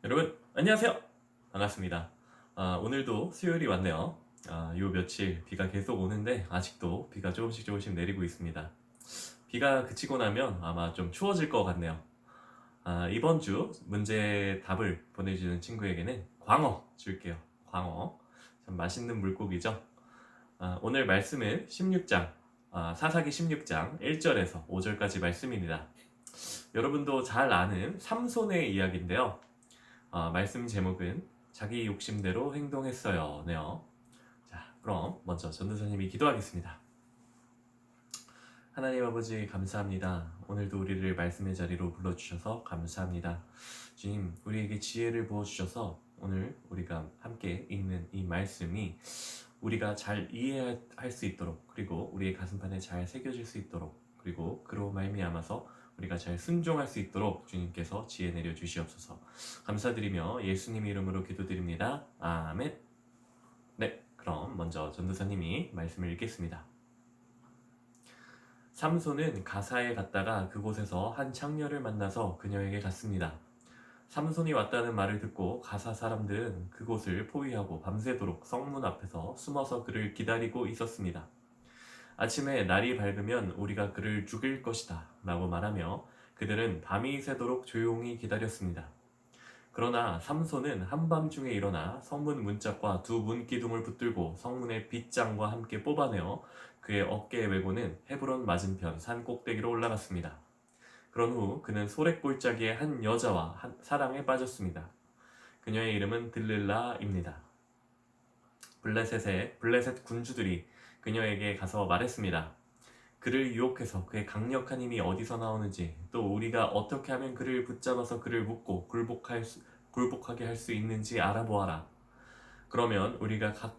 여러분 안녕하세요. 반갑습니다. 오늘도 수요일이 왔네요. 요 며칠 비가 계속 오는데 아직도 비가 조금씩 내리고 있습니다. 비가 그치고 나면 아마 좀 추워질 것 같네요. 이번 주 문제 답을 보내주는 친구에게는 광어 줄게요. 광어 참 맛있는 물고기죠. 오늘 말씀은 16장 사사기 16장 1절에서 5절까지 말씀입니다. 여러분도 잘 아는 삼손의 이야기인데요. 말씀 제목은 자기 욕심대로 행동했어요 네요. 자, 그럼 먼저 전도사님이 기도하겠습니다. 하나님 아버지 감사합니다. 오늘도 우리를 말씀의 자리로 불러주셔서 감사합니다. 주님, 우리에게 지혜를 부어주셔서 오늘 우리가 함께 읽는 이 말씀이 우리가 잘 이해할 수 있도록, 그리고 우리의 가슴판에 잘 새겨질 수 있도록, 그리고 그로 말미암아서 우리가 잘 순종할 수 있도록 주님께서 지혜 내려 주시옵소서. 감사드리며 예수님 이름으로 기도드립니다. 아멘. 네, 그럼 먼저 전도사님이 말씀을 읽겠습니다. 삼손은 가사에 갔다가 그곳에서 한 창녀를 만나서 그녀에게 갔습니다. 삼손이 왔다는 말을 듣고 가사 사람들은 그곳을 포위하고 밤새도록 성문 앞에서 숨어서 그를 기다리고 있었습니다. 아침에 날이 밝으면 우리가 그를 죽일 것이다 라고 말하며 그들은 밤이 새도록 조용히 기다렸습니다. 그러나 삼손은 한밤중에 일어나 성문 문짝과 두 문기둥을 붙들고 성문의 빗장과 함께 뽑아내어 그의 어깨에 메고는 헤브론 맞은편 산 꼭대기로 올라갔습니다. 그런 후 그는 소래골짜기의 한 여자와 사랑에 빠졌습니다. 그녀의 이름은 들릴라입니다. 블레셋 군주들이 그녀에게 가서 말했습니다. 그를 유혹해서 그의 강력한 힘이 어디서 나오는지, 또 우리가 어떻게 하면 그를 붙잡아서 그를 묶고 굴복하게 할 수 있는지 알아보아라. 그러면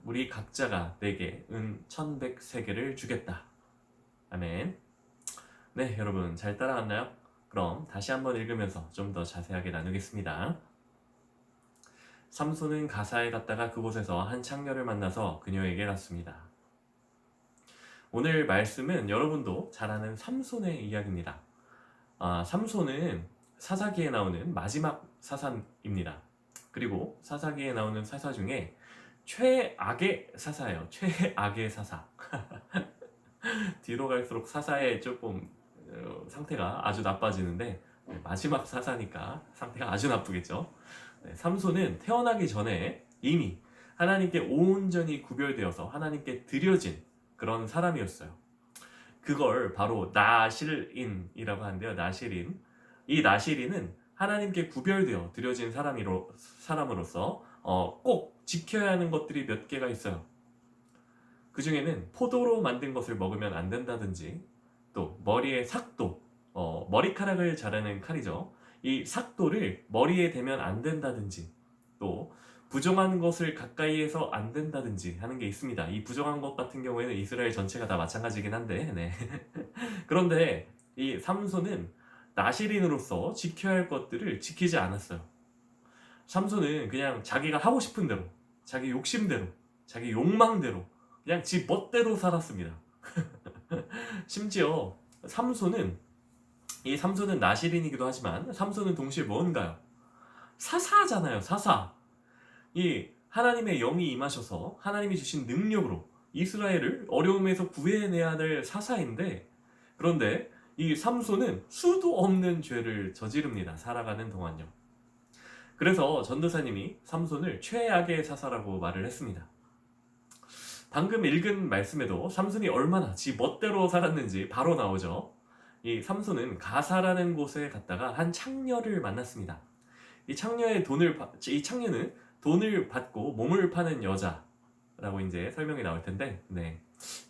우리 각자가 내게 은 1100세겔을 주겠다. 아멘. 네, 여러분 잘 따라왔나요? 그럼 다시 한번 읽으면서 좀 더 자세하게 나누겠습니다. 삼손은 가사에 갔다가 그곳에서 한 창녀를 만나서 그녀에게 갔습니다. 오늘 말씀은 여러분도 잘 아는 삼손의 이야기입니다. 삼손은 사사기에 나오는 마지막 사사입니다. 그리고 사사기에 나오는 사사 중에 최악의 사사예요. 최악의 사사. 뒤로 갈수록 사사의 조금 상태가 아주 나빠지는데 마지막 사사니까 상태가 아주 나쁘겠죠. 삼손은 태어나기 전에 이미 하나님께 온전히 구별되어서 하나님께 드려진 그런 사람이었어요. 그걸 바로 나실인이라고 하는데요. 나실인. 이 나실인은 하나님께 구별되어 드려진 사람으로서 꼭 지켜야 하는 것들이 몇 개가 있어요. 그 중에는 포도로 만든 것을 먹으면 안 된다든지, 또 머리에 삭도, 머리카락을 자르는 칼이죠. 이 삭도를 머리에 대면 안 된다든지, 또 부정한 것을 가까이에서 안 된다든지 하는 게 있습니다. 이 부정한 것 같은 경우에는 이스라엘 전체가 다 마찬가지긴 한데, 네. 그런데 이 삼손은 나실인으로서 지켜야 할 것들을 지키지 않았어요. 삼손은 그냥 자기가 하고 싶은 대로, 자기 욕심대로, 자기 욕망대로 그냥 지 멋대로 살았습니다. 심지어 삼손은 나실인이기도 하지만 삼손은 동시에 뭔가요? 사사잖아요. 사사. 이 하나님의 영이 임하셔서 하나님이 주신 능력으로 이스라엘을 어려움에서 구해내야 될 사사인데, 그런데 이 삼손은 수도 없는 죄를 저지릅니다. 살아가는 동안요. 그래서 전도사님이 삼손을 최악의 사사라고 말을 했습니다. 방금 읽은 말씀에도 삼손이 얼마나 지 멋대로 살았는지 바로 나오죠. 이 삼손은 가사라는 곳에 갔다가 한 창녀를 만났습니다. 이 창녀는 돈을 받고 몸을 파는 여자라고 이제 설명이 나올 텐데, 네.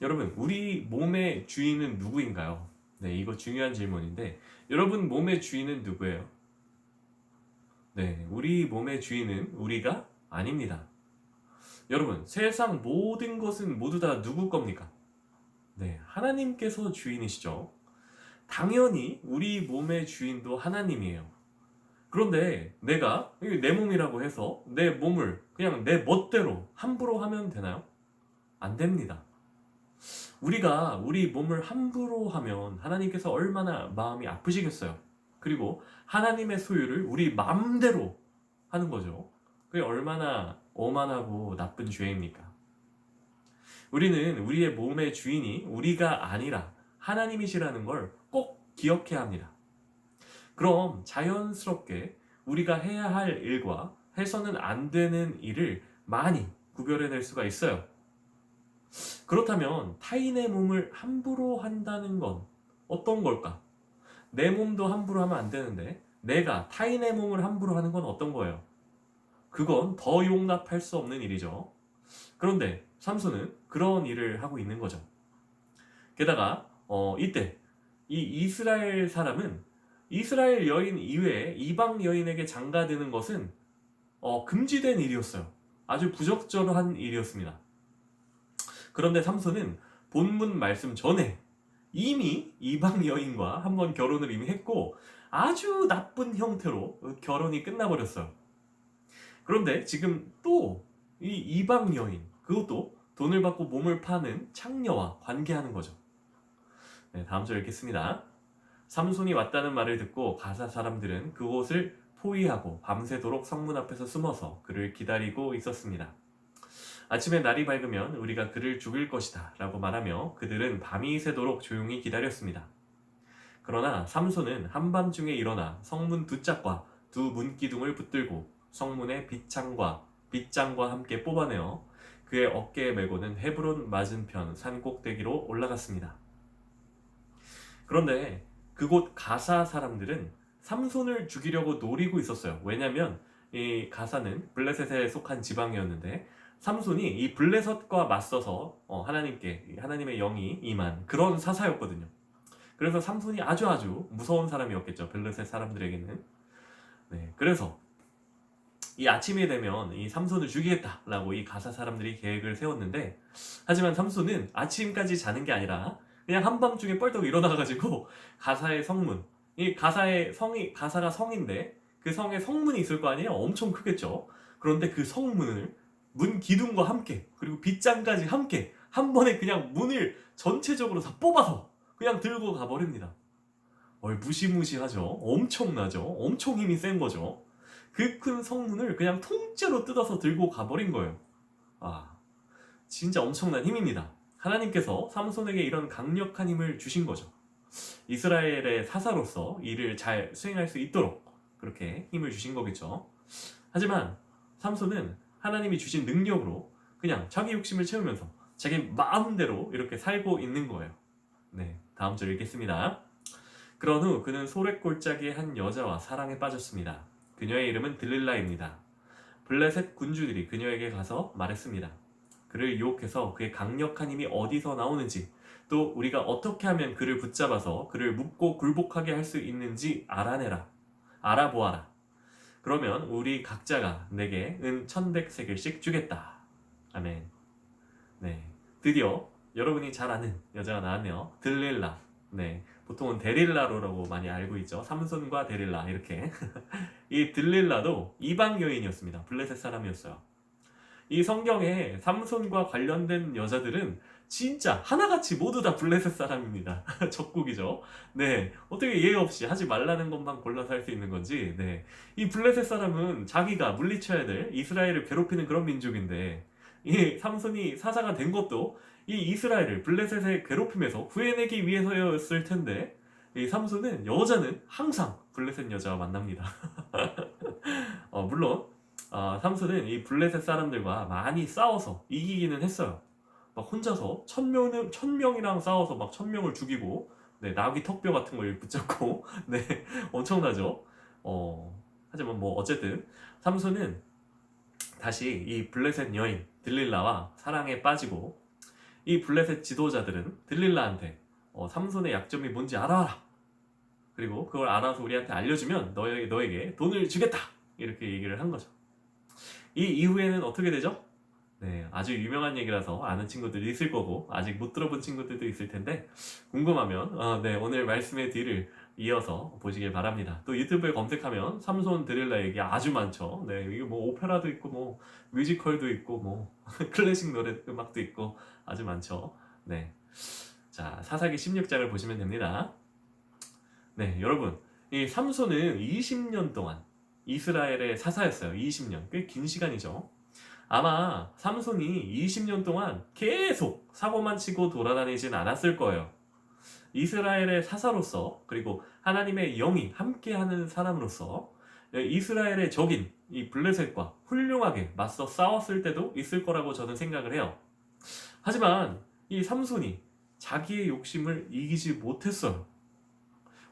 여러분, 우리 몸의 주인은 누구인가요? 네, 이거 중요한 질문인데, 여러분 몸의 주인은 누구예요? 네, 우리 몸의 주인은 우리가 아닙니다. 여러분, 세상 모든 것은 모두 다 누구 겁니까? 네, 하나님께서 주인이시죠. 당연히 우리 몸의 주인도 하나님이에요. 그런데 내가 내 몸이라고 해서 내 몸을 그냥 내 멋대로 함부로 하면 되나요? 안 됩니다. 우리가 우리 몸을 함부로 하면 하나님께서 얼마나 마음이 아프시겠어요. 그리고 하나님의 소유를 우리 마음대로 하는 거죠. 그게 얼마나 오만하고 나쁜 죄입니까? 우리는 우리의 몸의 주인이 우리가 아니라 하나님이시라는 걸 꼭 기억해야 합니다. 그럼 자연스럽게 우리가 해야 할 일과 해서는 안 되는 일을 많이 구별해낼 수가 있어요. 그렇다면 타인의 몸을 함부로 한다는 건 어떤 걸까? 내 몸도 함부로 하면 안 되는데 내가 타인의 몸을 함부로 하는 건 어떤 거예요? 그건 더 용납할 수 없는 일이죠. 그런데 삼손은 그런 일을 하고 있는 거죠. 게다가 이때 이 이스라엘 사람은 이스라엘 여인 이외에 이방 여인에게 장가드는 것은 금지된 일이었어요. 아주 부적절한 일이었습니다. 그런데 삼손은 본문 말씀 전에 이미 이방 여인과 한번 결혼을 이미 했고 아주 나쁜 형태로 결혼이 끝나버렸어요. 그런데 지금 또 이 이방 여인, 그것도 돈을 받고 몸을 파는 창녀와 관계하는 거죠. 네, 다음 절 읽겠습니다. 삼손이 왔다는 말을 듣고 가사 사람들은 그곳을 포위하고 밤새도록 성문 앞에서 숨어서 그를 기다리고 있었습니다. 아침에 날이 밝으면 우리가 그를 죽일 것이다 라고 말하며 그들은 밤이 새도록 조용히 기다렸습니다. 그러나 삼손은 한밤중에 일어나 성문 두 짝과 두 문기둥을 붙들고 성문의 빗장과 함께 뽑아내어 그의 어깨에 메고는 헤브론 맞은편 산 꼭대기로 올라갔습니다. 그런데 그곳 가사 사람들은 삼손을 죽이려고 노리고 있었어요. 왜냐하면 이 가사는 블레셋에 속한 지방이었는데 삼손이 이 블레셋과 맞서서 하나님의 영이 임한 그런 사사였거든요. 그래서 삼손이 아주 무서운 사람이었겠죠. 블레셋 사람들에게는. 네, 그래서 이 아침이 되면 이 삼손을 죽이겠다라고 이 가사 사람들이 계획을 세웠는데, 하지만 삼손은 아침까지 자는 게 아니라 그냥 한밤중에 뻘떡 일어나가지고 가사의 성문, 이 가사가 성인데 그 성에 성문이 있을 거 아니에요? 엄청 크겠죠. 그런데 그 성문을 문 기둥과 함께 그리고 빗장까지 함께 한 번에 그냥 문을 전체적으로 다 뽑아서 그냥 들고 가버립니다. 무시무시하죠. 엄청나죠. 엄청 힘이 센 거죠. 그 큰 성문을 그냥 통째로 뜯어서 들고 가버린 거예요. 진짜 엄청난 힘입니다. 하나님께서 삼손에게 이런 강력한 힘을 주신 거죠. 이스라엘의 사사로서 일을 잘 수행할 수 있도록 그렇게 힘을 주신 거겠죠. 하지만 삼손은 하나님이 주신 능력으로 그냥 자기 욕심을 채우면서 자기 마음대로 이렇게 살고 있는 거예요. 네, 다음 절 읽겠습니다. 그런 후 그는 소랫골짜기의 한 여자와 사랑에 빠졌습니다. 그녀의 이름은 들릴라입니다. 블레셋 군주들이 그녀에게 가서 말했습니다. 그를 유혹해서 그의 강력한 힘이 어디서 나오는지, 또 우리가 어떻게 하면 그를 붙잡아서 그를 묶고 굴복하게 할 수 있는지 알아보아라. 그러면 우리 각자가 내게 은 1,100세겔씩 주겠다. 아멘. 네, 드디어 여러분이 잘 아는 여자가 나왔네요. 들릴라. 네, 보통은 데릴라로라고 많이 알고 있죠. 삼손과 데릴라 이렇게. 이 들릴라도 이방 여인이었습니다. 블레셋 사람이었어요. 이 성경에 삼손과 관련된 여자들은 진짜 하나같이 모두 다 블레셋 사람입니다. 적국이죠. 네, 어떻게 예의 없이 하지 말라는 것만 골라서 할 수 있는 건지. 네, 이 블레셋 사람은 자기가 물리쳐야 될 이스라엘을 괴롭히는 그런 민족인데, 이 삼손이 사자가 된 것도 이 이스라엘을 블레셋의 괴롭힘에서 구해내기 위해서였을 텐데, 이 삼손은 여자는 항상 블레셋 여자와 만납니다. 물론 삼손은 이 블레셋 사람들과 많이 싸워서 이기기는 했어요. 막 혼자서 1,000명이랑 싸워서 막 1,000명을 죽이고, 네, 나귀 턱뼈 같은 걸 붙잡고, 네, 엄청나죠. 하지만 어쨌든 삼손은 다시 이 블레셋 여인 들릴라와 사랑에 빠지고, 이 블레셋 지도자들은 들릴라한테 삼손의 약점이 뭔지 알아라. 그리고 그걸 알아서 우리한테 알려주면 너에게 돈을 주겠다. 이렇게 얘기를 한 거죠. 이 이후에는 어떻게 되죠? 네, 아주 유명한 얘기라서 아는 친구들이 있을 거고 아직 못 들어본 친구들도 있을 텐데, 궁금하면 네, 오늘 말씀의 뒤를 이어서 보시길 바랍니다. 또 유튜브에 검색하면 삼손 드릴라 얘기 아주 많죠. 네, 이게 오페라도 있고 뮤지컬도 있고 클래식 노래 음악도 있고 아주 많죠. 네, 자, 사사기 16장을 보시면 됩니다. 네, 여러분, 이 삼손은 20년 동안 이스라엘의 사사였어요. 20년, 꽤 긴 시간이죠. 아마 삼손이 20년 동안 계속 사고만 치고 돌아다니진 않았을 거예요. 이스라엘의 사사로서, 그리고 하나님의 영이 함께하는 사람으로서 이스라엘의 적인 이 블레셋과 훌륭하게 맞서 싸웠을 때도 있을 거라고 저는 생각을 해요. 하지만 이 삼손이 자기의 욕심을 이기지 못했어요.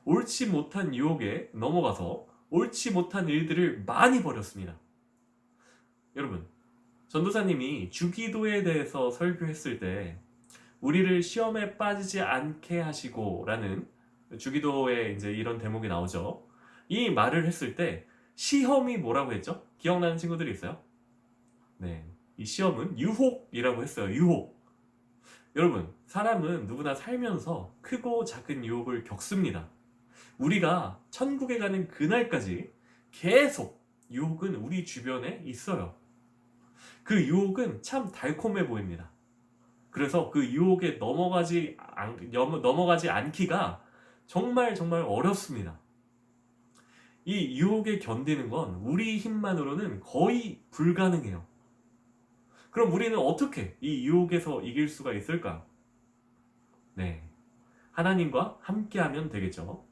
옳지 못한 유혹에 넘어가서 옳지 못한 일들을 많이 벌였습니다. 여러분, 전도사님이 주기도에 대해서 설교했을 때 우리를 시험에 빠지지 않게 하시고 라는 주기도에 이제 이런 대목이 나오죠. 이 말을 했을 때 시험이 뭐라고 했죠? 기억나는 친구들이 있어요? 네, 이 시험은 유혹이라고 했어요. 유혹. 여러분, 사람은 누구나 살면서 크고 작은 유혹을 겪습니다. 우리가 천국에 가는 그날까지 계속 유혹은 우리 주변에 있어요. 그 유혹은 참 달콤해 보입니다. 그래서 그 유혹에 넘어가지 않기가 정말 어렵습니다. 이 유혹에 견디는 건 우리 힘만으로는 거의 불가능해요. 그럼 우리는 어떻게 이 유혹에서 이길 수가 있을까요? 네, 하나님과 함께하면 되겠죠.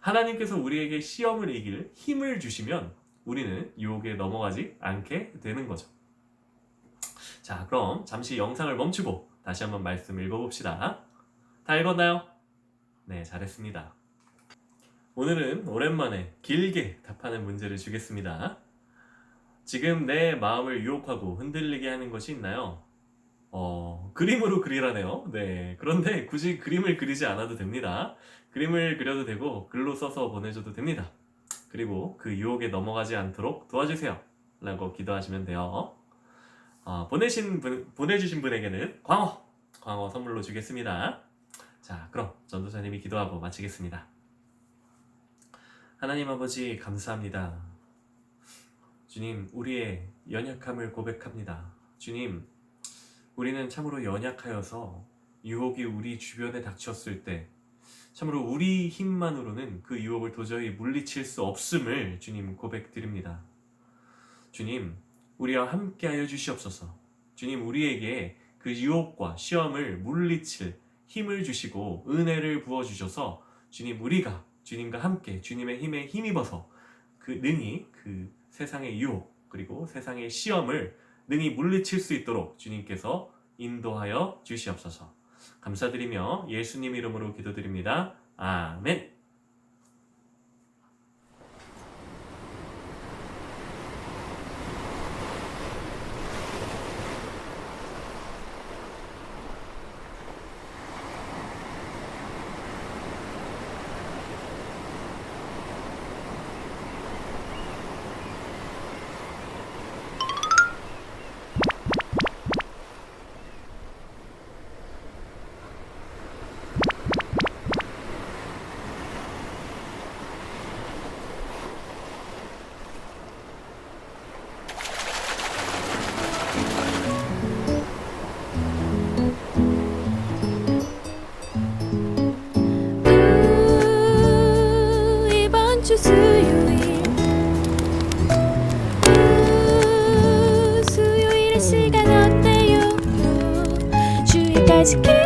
하나님께서 우리에게 시험을 이길 힘을 주시면 우리는 유혹에 넘어가지 않게 되는 거죠. 자, 그럼 잠시 영상을 멈추고 다시 한번 말씀 읽어봅시다. 다 읽었나요? 네, 잘했습니다. 오늘은 오랜만에 길게 답하는 문제를 주겠습니다. 지금 내 마음을 유혹하고 흔들리게 하는 것이 있나요? 그림으로 그리라네요. 네, 그런데 굳이 그림을 그리지 않아도 됩니다. 그림을 그려도 되고 글로 써서 보내줘도 됩니다. 그리고 그 유혹에 넘어가지 않도록 도와주세요 라고 기도하시면 돼요. 보내주신 분에게는 광어 선물로 주겠습니다. 자, 그럼 전도사님이 기도하고 마치겠습니다. 하나님 아버지, 감사합니다. 주님, 우리의 연약함을 고백합니다. 주님, 우리는 참으로 연약하여서 유혹이 우리 주변에 닥쳤을 때 참으로 우리 힘만으로는 그 유혹을 도저히 물리칠 수 없음을 주님 고백드립니다. 주님, 우리와 함께하여 주시옵소서. 주님, 우리에게 그 유혹과 시험을 물리칠 힘을 주시고 은혜를 부어주셔서 주님, 우리가 주님과 함께 주님의 힘에 힘입어서 능히 그 세상의 유혹 그리고 세상의 시험을 능히 물리칠 수 있도록 주님께서 인도하여 주시옵소서. 감사드리며 예수님 이름으로 기도드립니다. 아멘. 이번 주 수요일 수요일의 시간 어때요? 주일까지